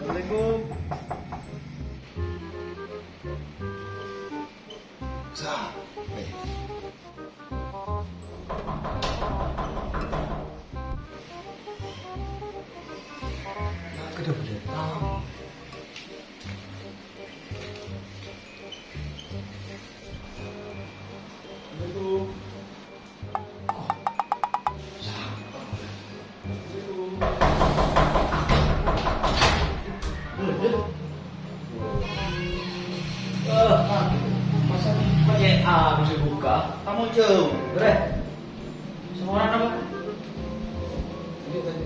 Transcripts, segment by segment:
Assalamualaikum. Sah. Kedua tahu. Assalamualaikum. Masa WA bisa buka? Kamu jauh, bre. Semua orang apa? Tadi.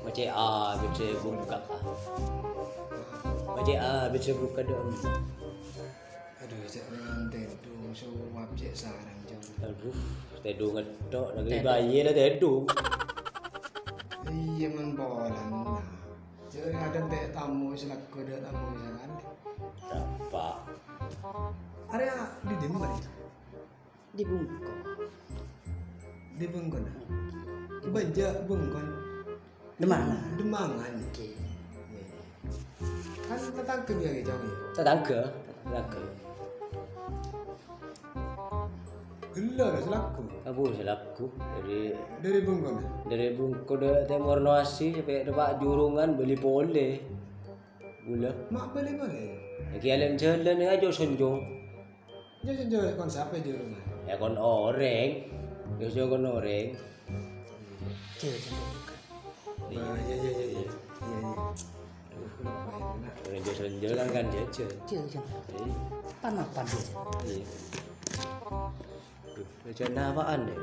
WA bisa buka. WA bisa buka dong. Aduh, cek nganten tuh suap cek sarang jam. Aduh, tedu ngedok lagi bayi dah tedu. Iya man bolan. Jadi ada teh tamu selaku ada tamu misalkan. Apa? Area di dimana itu? Di bungkuk. Di Bengkon. Di Baja Bengkon. Di mana? Demangan. Kan tetangga dia gitu ya. Tetangga. Gila gak selaku. Abu selaku Dari Bengkon. dari bungkuk dari Timur Nasi sampai depan Jurungan beli pole. Gula. Mak balik. Lagi jalan ni aja sonjong. Jadi kon siapa di rumah? Ya kon orang. Biasa kon orang. Iya. Iya. Orang sonjong kan jajan. Iya. Pan-pan dia. Iya. Jajan apaan deh?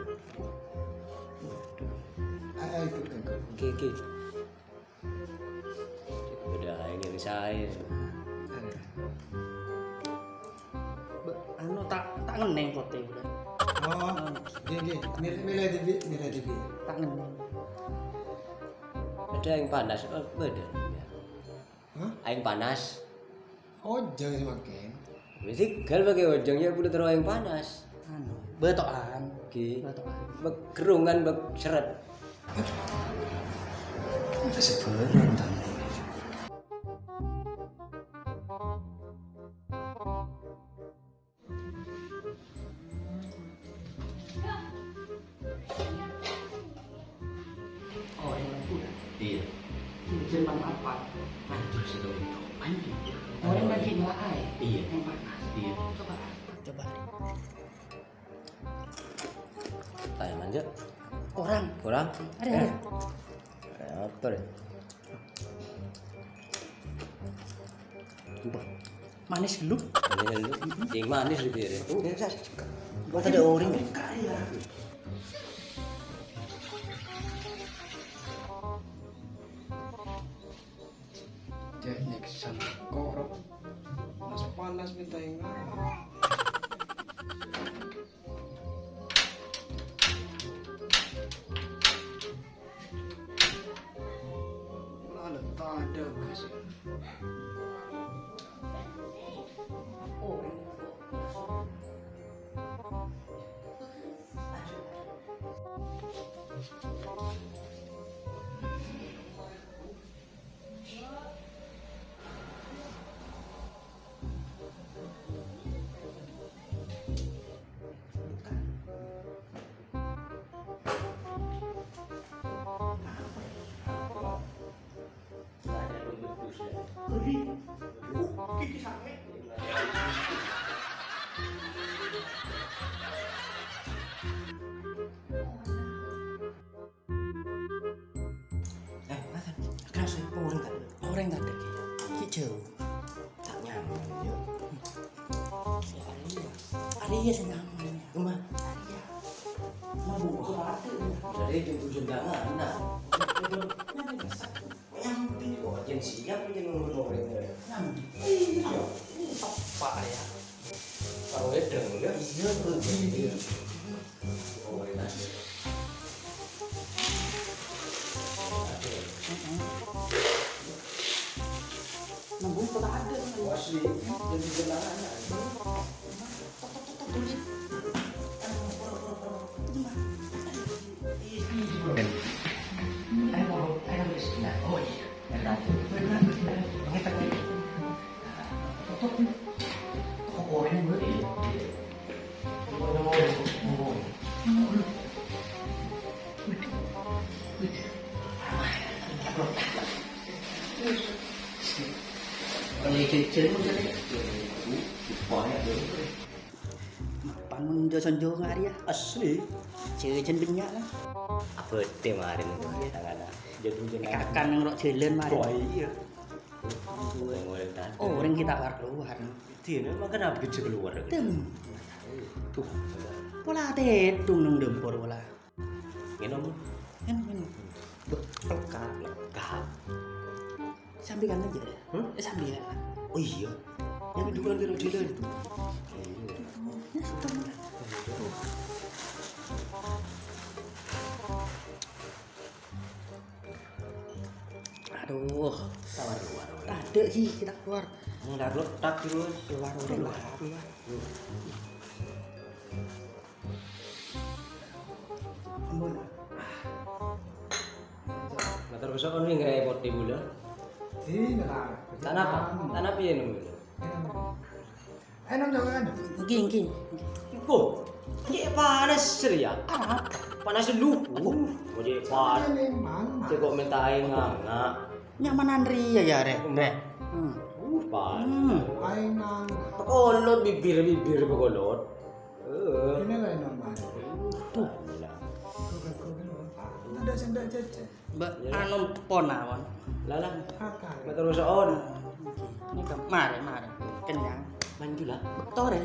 Ayo ikut. Oke. Udah ini saya. Anu tak ngeneng kote udah. Oh, gini. Nilai TV. Tak ngeneng. Ada yang panas, beda. Hah? Aing panas. Ojeng semakin. Gal pakai ojongnya boleh terus yang panas. Anu, betokan. Ki. Betokan. Kerungan seret. Udah sebenarnya tadi. Oh, yang udah. Iya. Jerman apa? Mantul situ itu. Mantul. Orang lagi ngelai. Iya. Yang panas. Iya. Coba. Tanya manja. Orang. Kurang? Ada. Apa deh? Coba. Manis geluk. Yang manis gitu ya. Buat ada orang kaya. Jadi kesan korok. Panas minta yang ada kasih. Oh. Gigi sakit. Keras orang tadi. Hijau. Tak nyaman. Arya senang. Kemana? Arya. Mabuk. Jadi tunggu undangan. Nah, yang penting kok jen siap jen ngomong-ngomong. Iya. Pak ya. Kalau edeng ya. Iya begini. Oh, enak. Nunggu kok ada. Asli, jadi undangan. Panun jo sonjo ngari ya. Asli. Jejen benyak lah. Apa kemarin itu ya tangan. Jadi jenengan. Kakan yang rok jalan mari. Oh iya. Oh, orang kita keluar. Dia memang kenapa bisa keluar? Tem. Tuh. Pola tetung nang dempor pola. Minum. Kan. Pelkat. Lekap. Sambilan aja ya. Sambilan. Oh iya. Yang dua kira jalan. Ya, stop. Aduh, Tawar luar. ada sih kita keluar. Enggak letak terus. Keluar. Ambon. Motor besok kan ini ngerepot di bulan. Tidak. Tanah apa? Tanah piye nunggu? Enak juga kan? Gini. Kok? Ini panas ya? Panas lu. Mau jadi panas. Memang. Saya kok minta air nganga. Nyamanan ria ya, Rek. Panas. Ainang. Pekolot bibir pekolot. Ini lah yang normal. Tuh, Ada senda cecek. Mbak anu ponawan. Lalang. Akar. Motor besok on. Ini mari. Kenyang. Manju lah. Tore.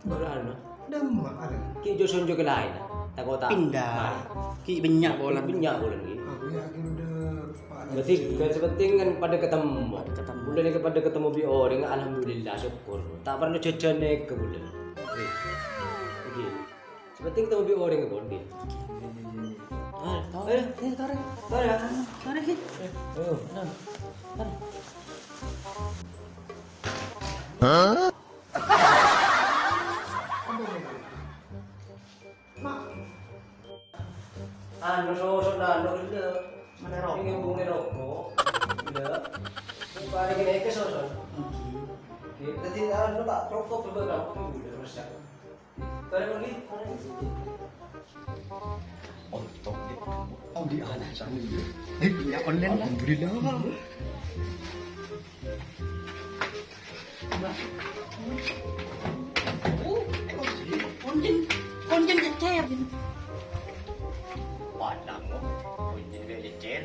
Berano. Demak ada. Ki jo sonjo ke lain. Tak kota. Pindah. Ki benyak bola. Minyak bulan ni. Aku yakin udah Pak. Berarti kan sepenting kan pada ketemu. Ketemu. Bulan ni kepada ketemu bi orang alhamdulillah syukur. Tak pernah jajan naik ke bulan. Okey. Sepenting ketemu bi orang ke bulan. Tore. Tore. Tore ya. Tore ki. Oh. Tore. Anu sosok nano ile. Mana rokok? Ini bunga rokok. Ile. Ini pare kene ke sosok. Oke, tadi anu Pak rokok beberapa kamu udah rusak. Tadi pergi. Untung oh di anak sana dia. Dia online alhamdulillah. Konjen cecer. Padang kok. Kunci dia jecer.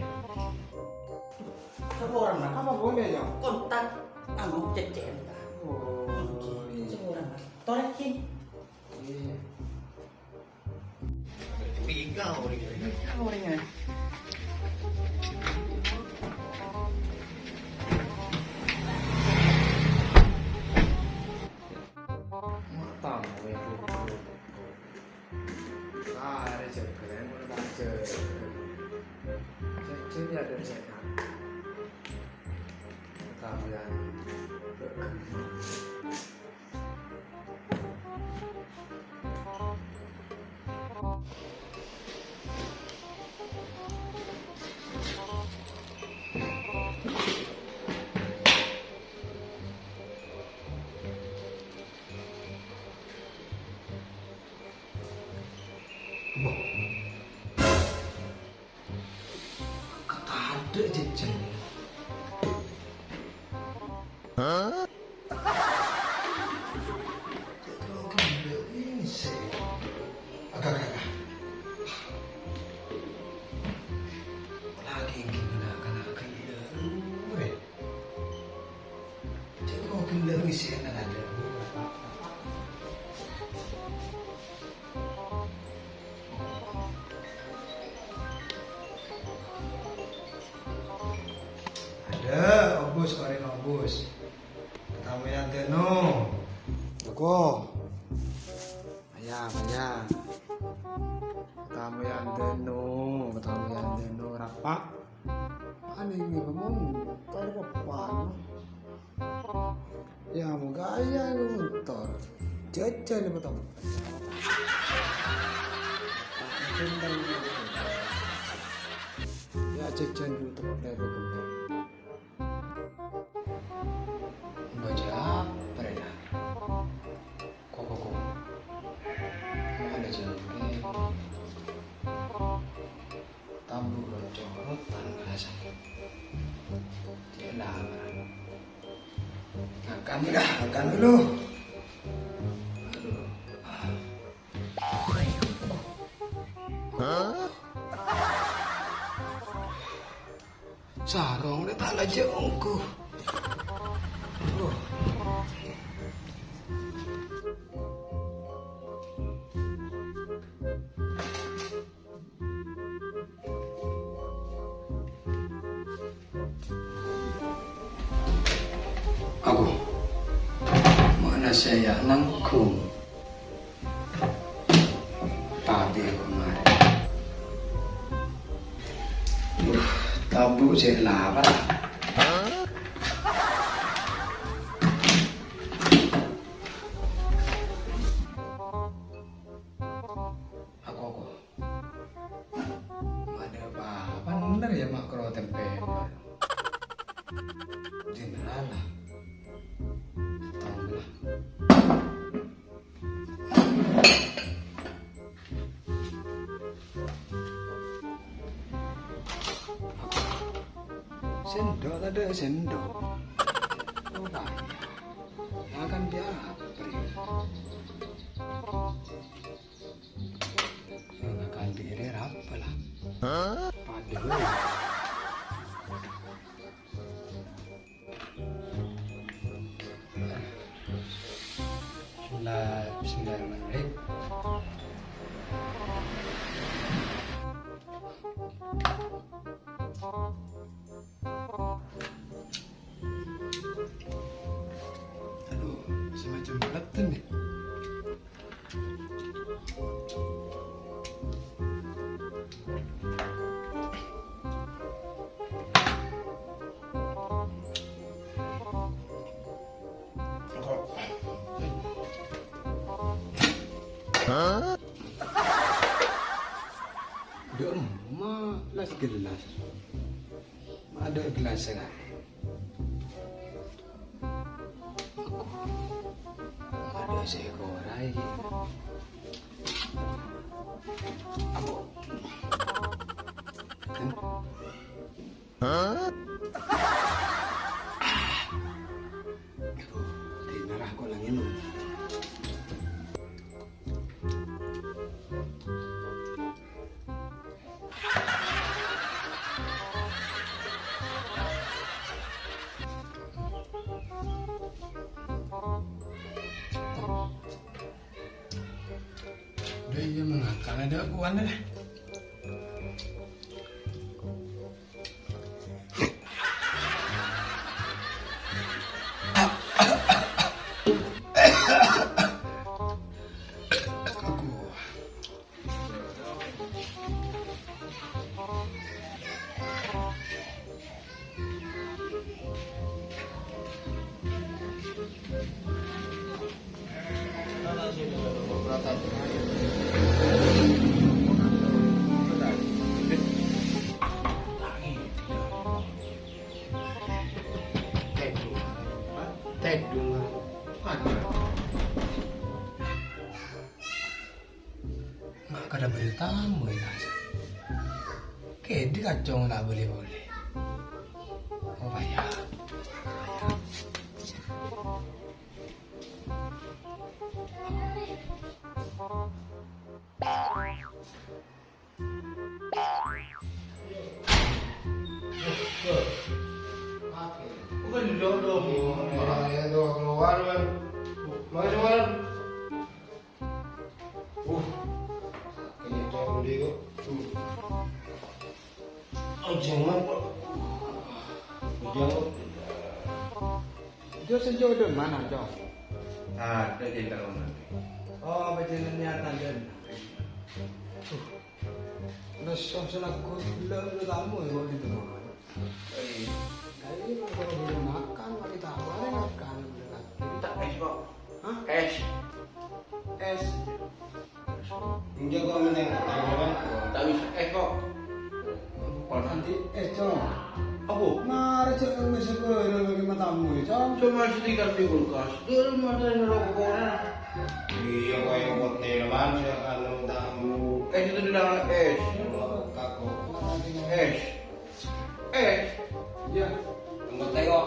Siapa orang nak? Apa boleh ya? Kontak anu cecer. Oh. Siapa orang nak? Tore ki. Curiga orang ini. Siapa orangnya? Matam itu. Ada cekren, ada cekren. Cekren ya ada cekren. Matam ya. Ada jajan. Ini sih. Agak. Lagi gila kana kaya. Ure. Jadi kau gila ngisi yang ada. Ada, obus koreng obus. Tamu yang teno. Aku. Ayam. Tamu yang teno rapak. Ani ini kamu kayak kapan? Ya mau gaya lu motor. Jajan apa tamu? Ya jajan dulu terus baca apa ya? Kok ada jengke tambu rocorot rasa dia lama makan dulu. Sarong dia tak aja ongku. Aku mana saya nangkung tadi kemarin. Tabu saya lapar. Aku ada apa bener ya makro tempe general lah. Sendok ada sendok. Oh banyak. Ya kan dia nggak akan diri apa lah. Padu. Bismillahirrahmanirrahim. Aduh, semacam beletan nih. Dia emak las gelas. Ada gelas kan? Ada seekor lagi. Apa? Kan? Aduh, tinarah kok lang ini. Dia mengakal ada akuan deh. Mak kada beri tamu ya. Kedi kacau nggak boleh. Oh bayar. Bukan jodoh, ya tuh keluar kan, mana? Kayaknya tahu dia kok. Oh jangan, Dia sejauh di mana, Jo? Ada di dalam nanti. Oh, berjalan niatan dan. Nasi selaku lu tamu ya kalau gitu. Kali kalau belum makan, mari tak boleh makan. Tak es kok. Hah? Es. Es. Enggak kok meneng kan. Tak bisa es kok. Nanti es, Jo. Apa? Mari cek mesti kau bagi matamu, Jo. Cuma sedikit di kulkas. Dia rumah ada rokok. Iya kok yang hotel man anu tamu. Es itu di dalam es. Kako. Es. Es. Ya. Tunggu tengok.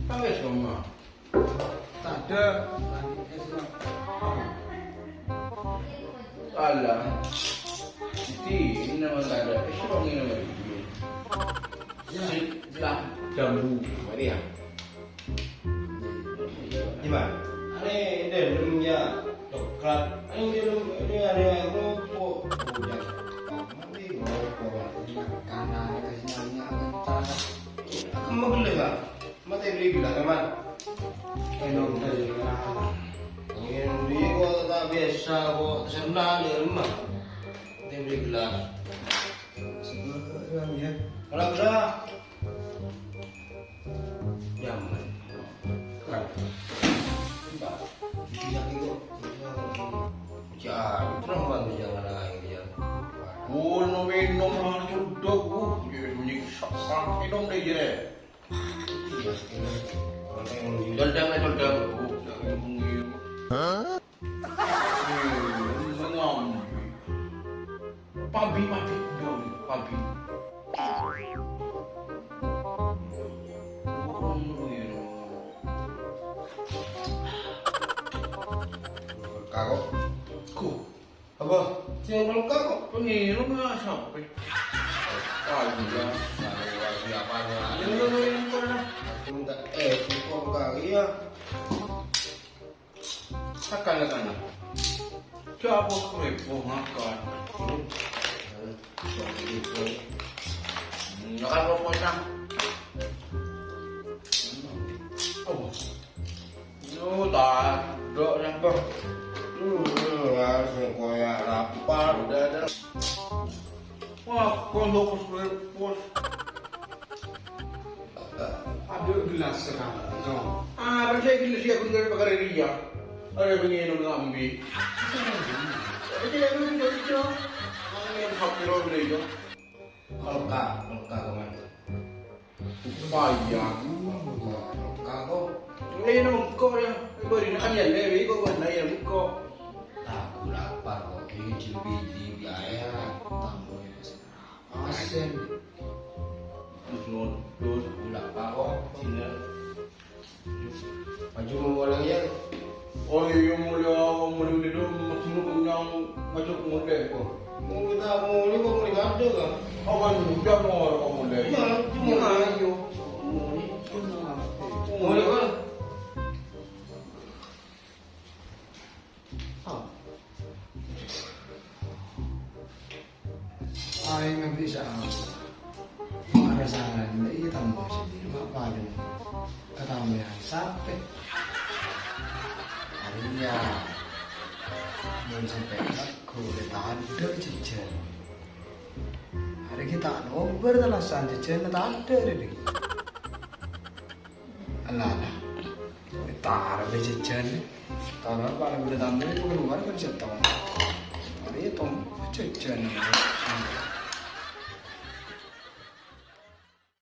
Sampai semua. Tak ada. Nanti es lah. Salah. Ini nama tak ada. Es kok ini nama dia. Ya. Silah jambu. Mari ya. Gimana? Ini dalam ya coklat. Ini ada rokok. Udah. Mati rokok. Karena kasih nyanyi akan Kamu beli nggak? Mati beli bilang teman. enom dari kerana. Ingin beli kok tak biasa kok senang di rumah. Mati beli gelas. Sebelum ya. Kalau gelas. Nyaman. Jangan ikut. Jangan. Terang banget jangan lagi dia. Minum sudah jadi menyiksa minum deh jere. Jaldam jangan bunyi. Hah? Mengam. Pabi. Kau. Ku. Apa? Siapa kau? Pengiru nggak sampai. Iya. Siapa Yang pernah. minta kok kau iya. Sakala. Siapa krepo makan? Makan rokoknya. Oh. Yo tak, dok nyamper. Harus koyak lapar. Udah ada. Wah, kondok repot. Ada gelas sekarang, Jo. Baca gila siap dengan pakai dia. Ada begini ngambil. Jadi yang ini jadi jo. Yang hampir udah jo. Melka kemana? Payah. Melka kok. Ini nongko ya. Beri nak ya lewi kok mana yang kok. Aku lapar kok. Ini cibi ayah. Tamu ya pas. Asen. Terus Aku lapar kok. Sini. Maju mau ya. oh iya mulia itu masih punya macam mulia kok. Mau kita mau ini kok mau ngadu kan? Apa udah mau orang mulia? Iya, cuma ayo. Mau ini kan? Ay nggak bisa. Ada saran, ini tamu sendiri apa ada? Katamu yang sampai. Harinya belum sampai aku udah ada jajan. Hari kita nobar talasan jajan tak ada deh. Alah, tar jajan. Kalau kalau udah tamu itu keluar kan setahun. Hari itu jajan.